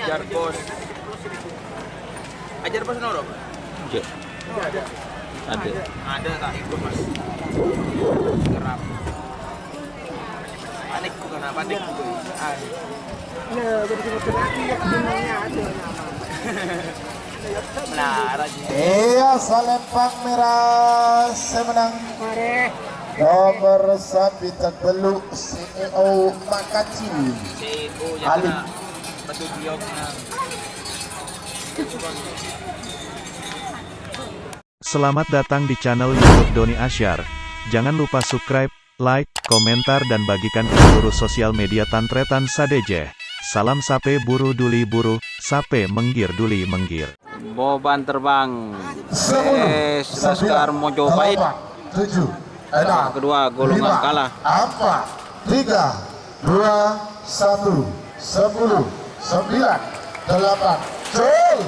Ajar bos. Ajar bos noro, Pak? Ada. Ada tak ikut mas? Geram. Panik bukan apa panik juga. Nah, iya Salempang merah semenang nomor sapi terbeluk CEO Makaci CEO Ali. yang betul bioknya. Selamat datang di channel YouTube Doni Asyar. Jangan lupa subscribe, like, komentar dan bagikan ke seluruh sosial media Tantretan Sadeje. Salam sape buru duli buru, sape menggir duli menggir. Boban terbang. 10 Laskar Mojo Pahit. 7 6 Kedua golongan 5 kalah. 4 3 2 1 10 9 8 Cul.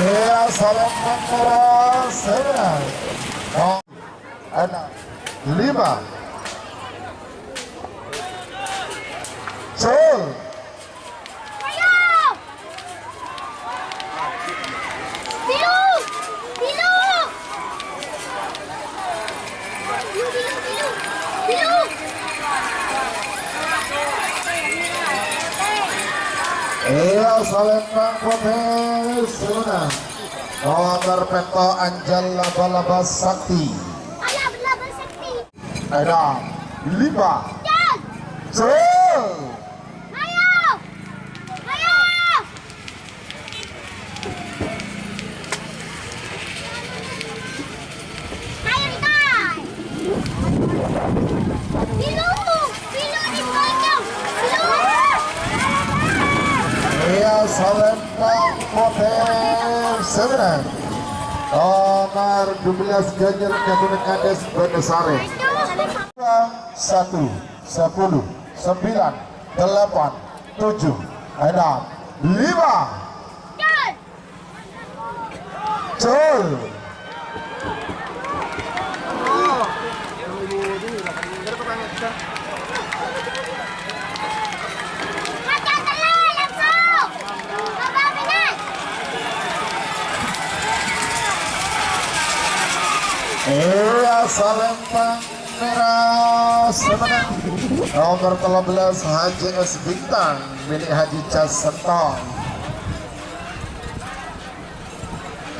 Iya Salempang merah sebenarnya 6 5 Cul. Iya Salempang putih sebenarnya nomor peto Anjal laba-laba sakti ada 5 Cul. Iya Salempang putih sebenarnya nomor 12 Ganjar Katun Kades Bendesare 1 10 9 8 7 6 5 Cul. Iya Salempang merah sebenarnya nomor 13 Haji S Bintang milik Haji Cas Sentong.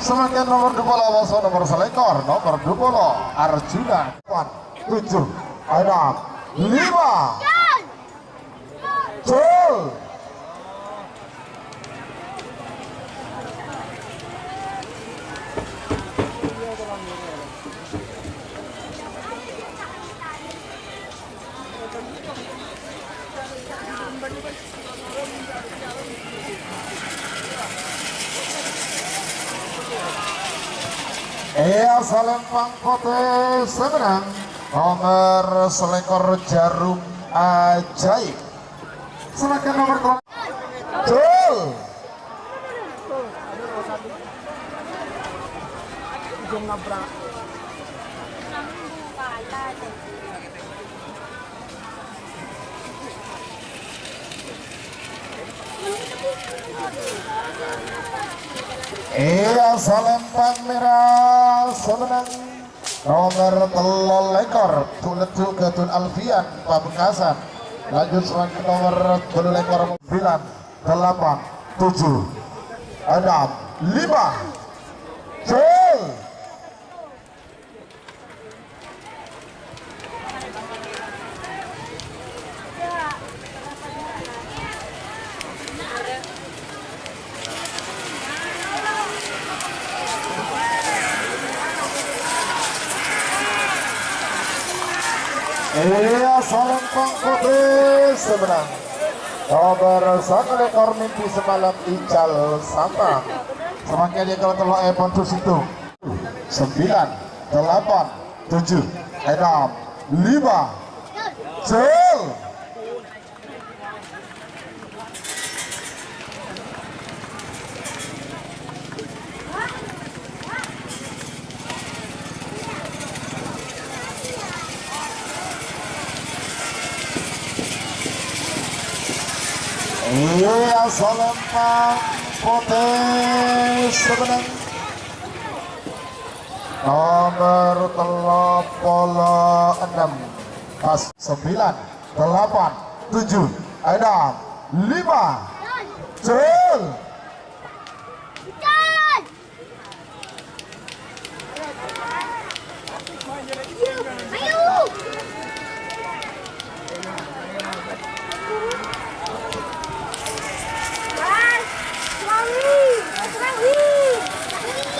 Semakin nomor 20 nomor selekor nomor 20 Arjuna 7 6 5 Cul. Iya Salempang putih sebenarnya nomor selekor Jarum Ajaib semakin nomor 3 Cul. Iya Salempang merah sebenarnya nomor 3 lekor Tuletu Gatun Alfian Pamekasan. Lanjut selanjutnya nomor 3 lekor 9 8 7 6 5 Cul. Iya Salempang putih sebenarnya nomor 1 lekor mimpi semalam Ical Santang semakin dia kalau telur pontus itu 9 8 7 6 5 Cul. Iya, Salempang Putih sebenarnya nomor 36 pas 9 8 7 6 5 Cel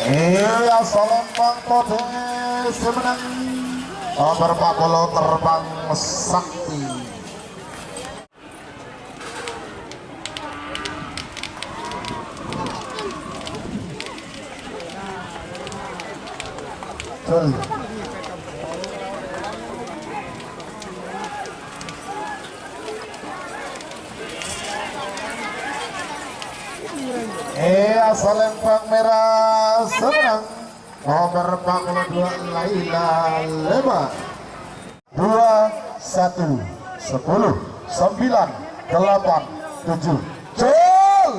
iya, Salempang Putih semenang nomor 40 Terbang Sakti. Betul. Iya, Salempang Merah semenang nomor 42 Laila Lema 21 10 9 8 7 Cel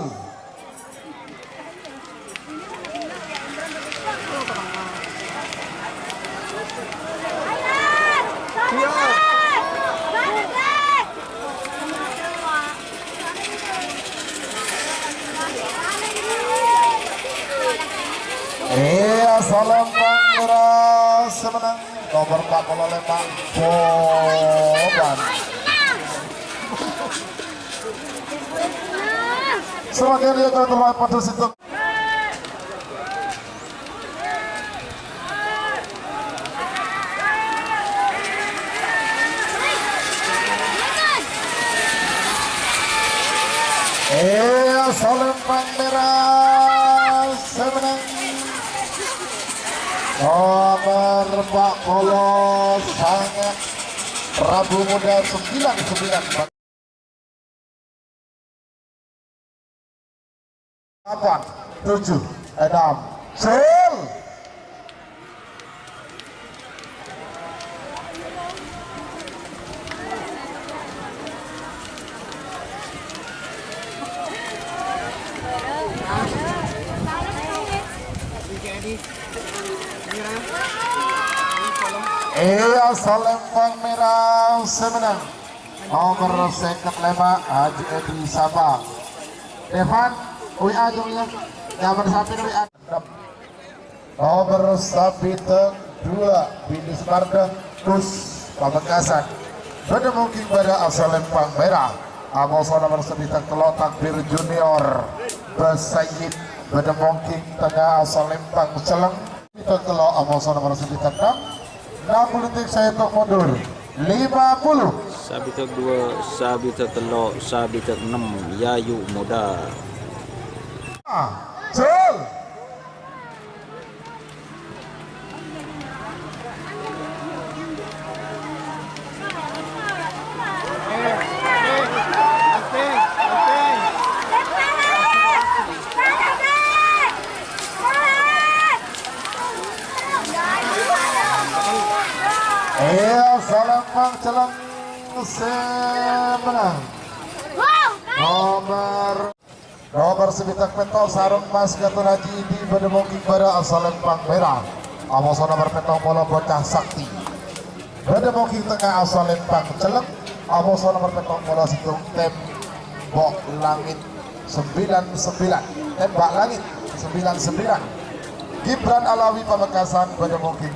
iya, Salempang Merah semenang nomor 45 Boban. Semakin dia telah pada situ. Iya, Salempang Merah semenang nomor 40 sangat Prabu Muda 99 8 7 6 Cel iya, Salempang Merah semenang nomor 5 Haji Edi Sabang Devan WA dong ya gambar sapi WA nomor sapi 2 Bini Semarda Kus Pamekasan pada mungkin pada Salempang Merah Amoso nomor 9 Kelotak Bir Junior Besayid pada mungkin tengah Salempang Celeng kita kelok Amoso nomor 9 60 detik saya tok mundur 50 Sabitak 2, Sabitak telok, Sabitak 6, Yayu Muda. Cel iya, Salempang Celeng semenang nomor sebitak petol sarung mas Gatot Haji Idi Bademongking pada Salempang Merah Amoso nomor petol bola bocah sakti Bademongking tengah Salempang Celeng Amoso nomor petol bola situng tembok langit 99 tembak langit 99 Gibran Alawi Pamekasan Bademongking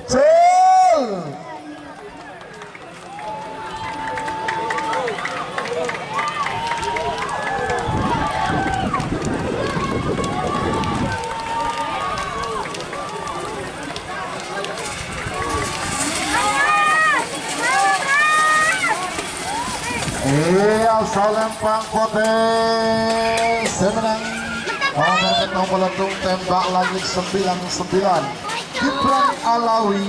Cel iya, Salempang Putih semenang nomor tembak langit 99 Gibran Alawi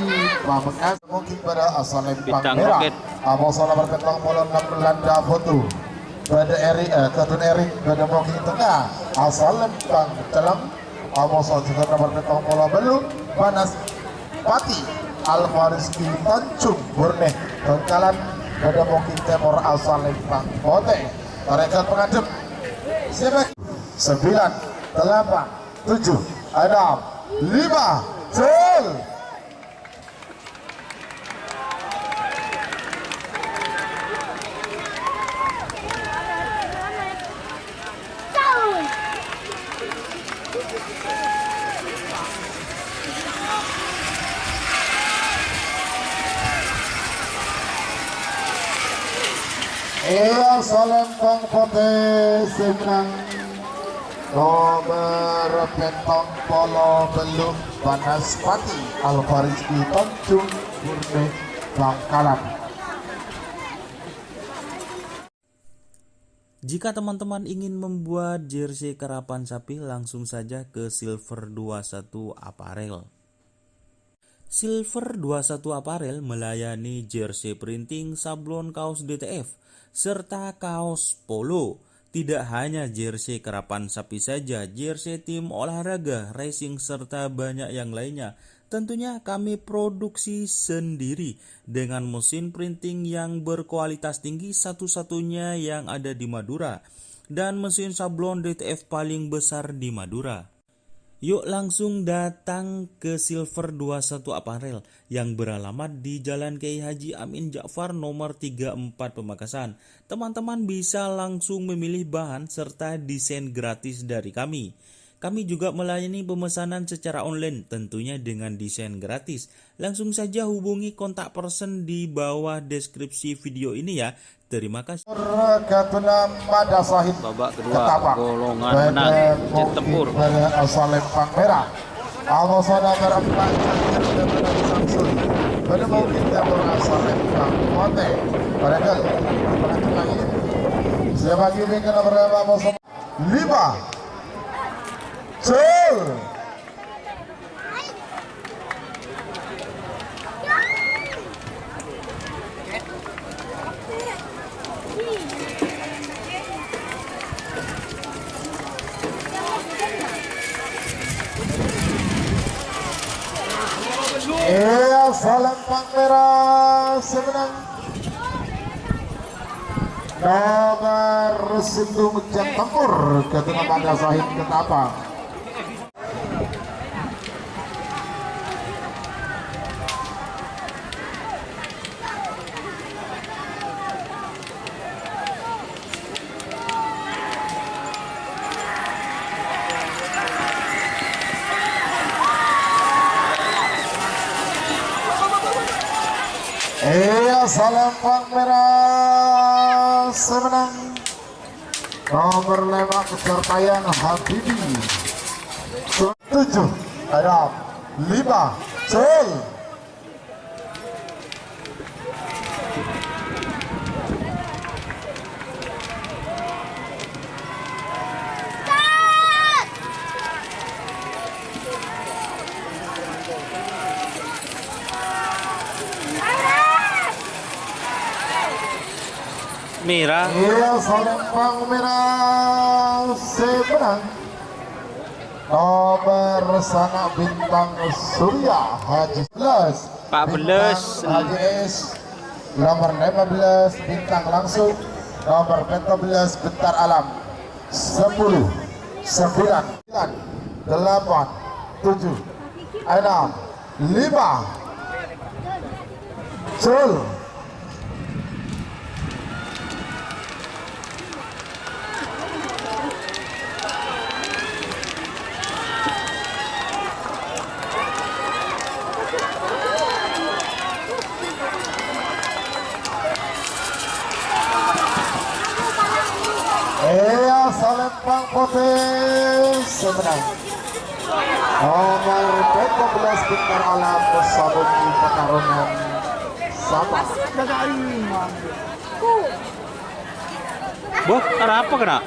Pamekasan mungkin pada Salempang Merah Amoso nomor petang bola 6 Belanda foto pada Katun Erik pada mungkin tengah Salempang Celeng Amoso juga nomor petang bola belum Panas Pati Alfariski Tanjung Burne Bengkalan pada mungkin temor Salempang Putih Mereka pengadep. Siapa? 9, 8, 7, 6, 5, Cel. Iya, Salempang Putih Semenang nomor pentong polo belum Banaspati Alvarizki Tanjung Murni Bangkalan. Jika teman-teman ingin membuat jersey karapan sapi, langsung saja ke Silver 21 Apparel. Silver 21 Apparel melayani jersey printing, sablon kaos DTF, serta kaos polo. Tidak hanya jersey karapan sapi saja, jersey tim olahraga, racing, serta banyak yang lainnya. Tentunya kami produksi sendiri dengan mesin printing yang berkualitas tinggi, satu-satunya yang ada di Madura, dan mesin sablon DTF paling besar di Madura. Yuk langsung datang ke Silver 21 Apparel yang beralamat di Jalan Kiai Haji Amin Ja'far nomor 34 Pamekasan. Teman-teman bisa langsung memilih bahan serta desain gratis dari kami. Kami juga melayani pemesanan secara online tentunya dengan desain gratis. Langsung saja hubungi kontak person di bawah deskripsi video ini ya. Terima kasih. Babak kedua golongan menang Jet Tempur. Salempang Merah. Awasana berempat Samsul. Pada mau kita Salempang Putih. Pada kali siapa kini kena berapa 5 Cel. Iya, Salempang Merah semenang nomor Sindung Jet Tempur ketika pada Sahid Ketapang. Iya, Salempang Merah semenang nomor 5 kesertaian Habibi 7, 6, 5, Cel. Merah. Iya, Salempang Merah semenang nomor Sana Bintang Surya Haji 11 14. Haji S, nomor 15 Bintang Langsung, nomor 14 Bentar Alam. 10, 9, 8, 7, 6, 5 Cel. Iya, Salempang Putih semenang nomor 14 Bentar Alam bersabung di pertarungan sama. Boh, kenapa kena?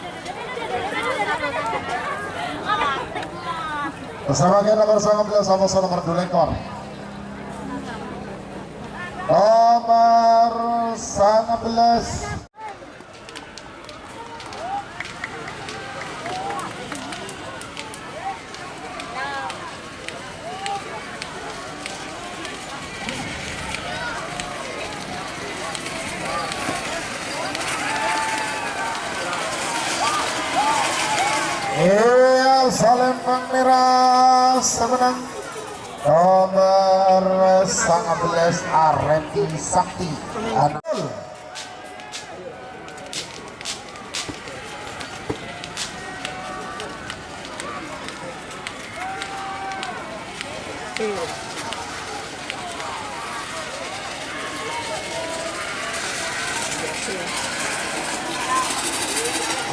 Bersama kita nomor 19 sama nomor 2 ekor. Nomor 19 13 Salempang Merah semenang nomor 19 Areti Sakti.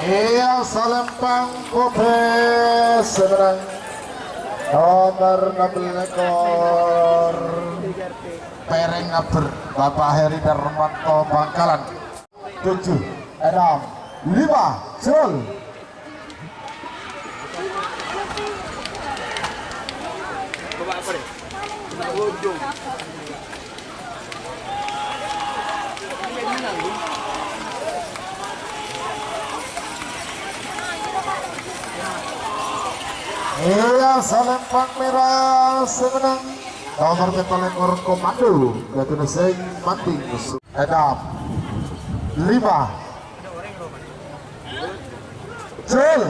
Iya, Salempang Kobe seberang nomor 16 ekor Pereng Aber Bapak Heri Darmanto Bangkalan. 7, 6, 5, Jol. Bapak apa deh? Ujung. Iya, Salempang Merah semenang nomor betul ekor komando yaitu Neseng Manting 6, 5, Jol.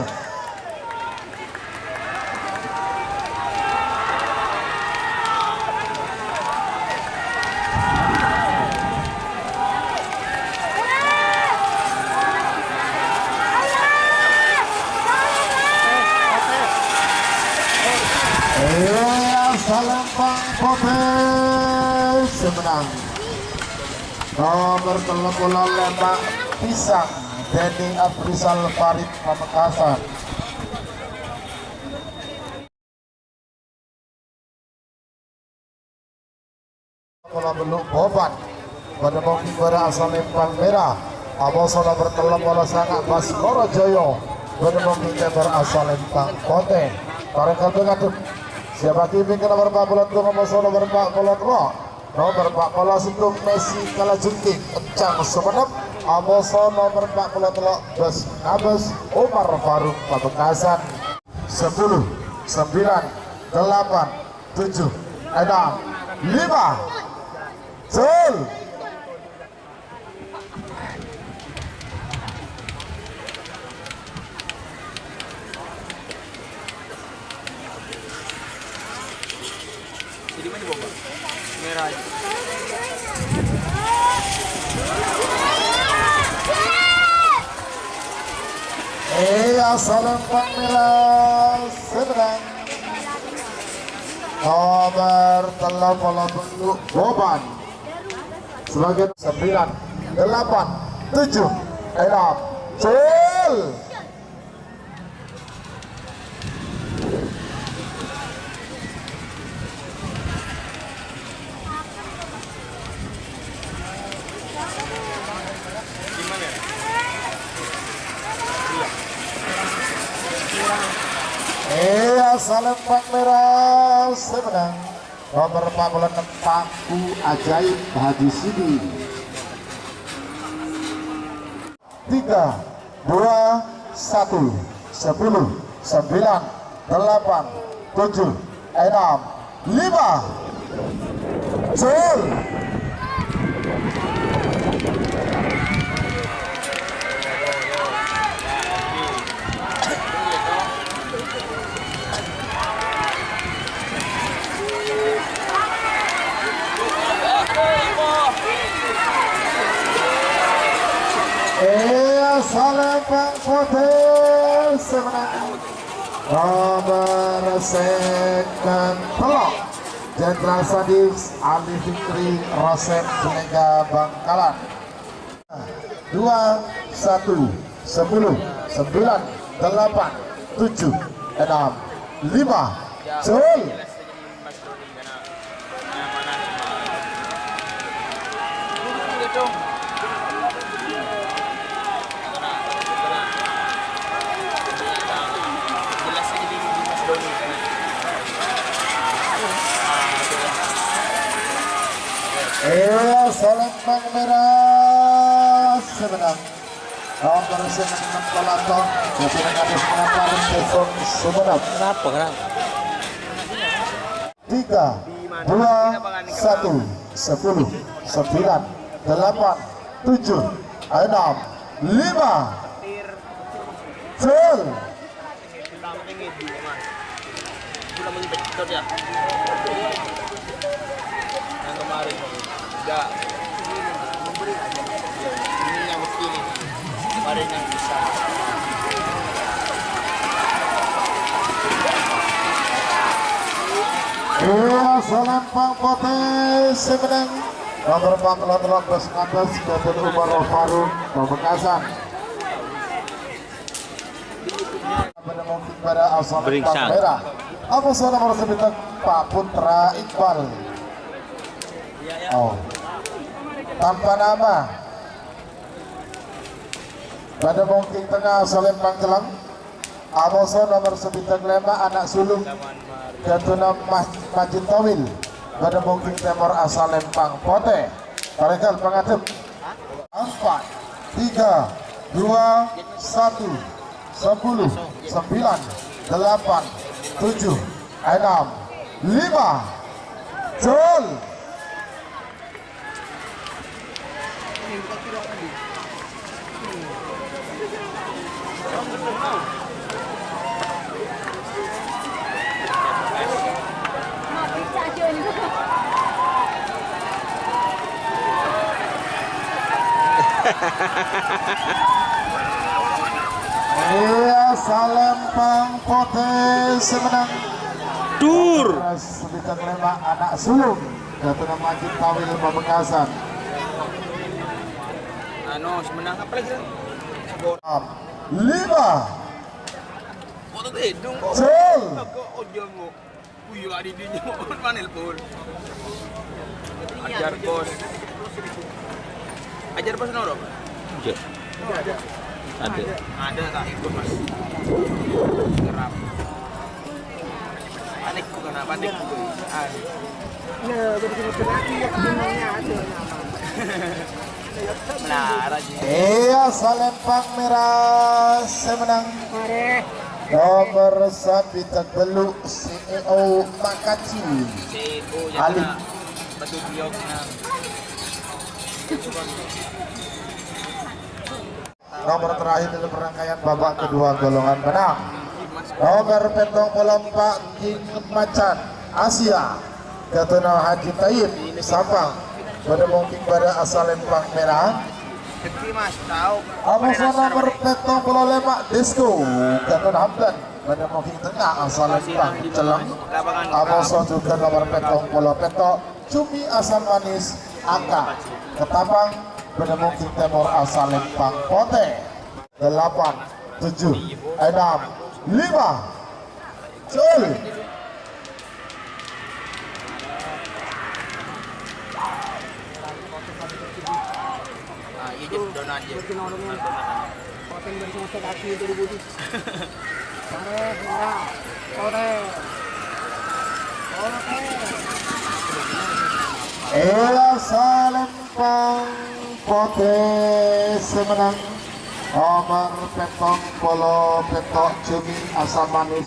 Salempang Kobe semenang nomor 35 Lembak Pisang Denny Abrizal Farid Pamekasan. Bola beluk Boban pada moki berasal Salempang Merah Abosola bertelap bola sangat Baskoro Joyo pada moki berasal Salempang Kote Tarekal Bengaduk. Siapa kimi ke nomor 42 nomor 42 nomor 40 itu Messi Kalajunting Encang Sumenep Aboso nomor 43 Bes Nabes Umar Faruk Pamekasan. 10, 9, 8, 7, 6, 5 Jol. Jadi mana boba? Merah aja. Iya, Salempang Merah seberang nomor 30 Boban sebagai 9, 8, 7, 6 Jol. Iya, Salempang Merah semenang nomor 46 Paku Ajaib Haji Sidi. 3, 2, 1, 10, 9, 8, 7, 6, 5 Jol. Salempang Kote semenang nomor second telok Jenderal Sadis Ali Fikri Rosep Selega Bangkalan. 2, 1, 10, 9, 8, 7, 6, 5 Jol. Iya, Salempang Merah semenang nomor 9 Pelato jadi menghadap pengantaran Besok Sumenep. Kenapa? 3, 2, 1, 10, 9, 8, 7, 6, 5 Jol. sudah menginvestor ya. Yang kemarin enggak. Ini yang begini. Kemarin yang bisa. Iya, selempang potes semenang nomor 48 Beskandas Gatot Umar Faruk Pamekasan. Pada mungkin pada asal Beringsang. merah. Apa soal nomor 9 Pak Putra Iqbal. Oh, tanpa nama. Pada mungkin tengah selempang jelang. Amoso nomor 9 anak sulung Gatuna Majid Tawil. Pada mungkin temor asal lempang pote. Tarekat pengadep 4, 3, 2, 1, 10, 9, 8, 7, 6, 5, Jol. Iya, salempang potes semenang Dur. Sebitan lema anak sulung Gatuna Majid Tawil Pamekasan. Semenang apa lagi? 5, Foto hidung kok. Jol. Oh dia mau. Wih, ada dia mau panel pun. Ajar bos. Ajar bos noro. Ada. Ada tak ikut mas. Geram. Panik bukan apa panik. Benar aja. Iya, salempang merah semenang nomor sabitan beluk CEO Makaci CEO Ali. yang batu bioknya. Nomor terakhir dalam rangkaian babak kedua golongan menang. Nomor petong pelompak King Macan Asia Gatuna Haji Taib Sabang. Pada mungkin pada asal lempang merah. Tapi mas tahu. Amoso nomor petong bola lemak Disco Gatuna Hamdan. Pada mungkin tengah asal lempang celang. Amoso juga nomor petong bola petok Cumi asal manis Angka Ketapang. Pada mungkin temor asal lempang pote 8, 7, 6, 5, Jol. Iya jadi donat aja. Salempang pote semenang nomor petong polo petok Cumi asam manis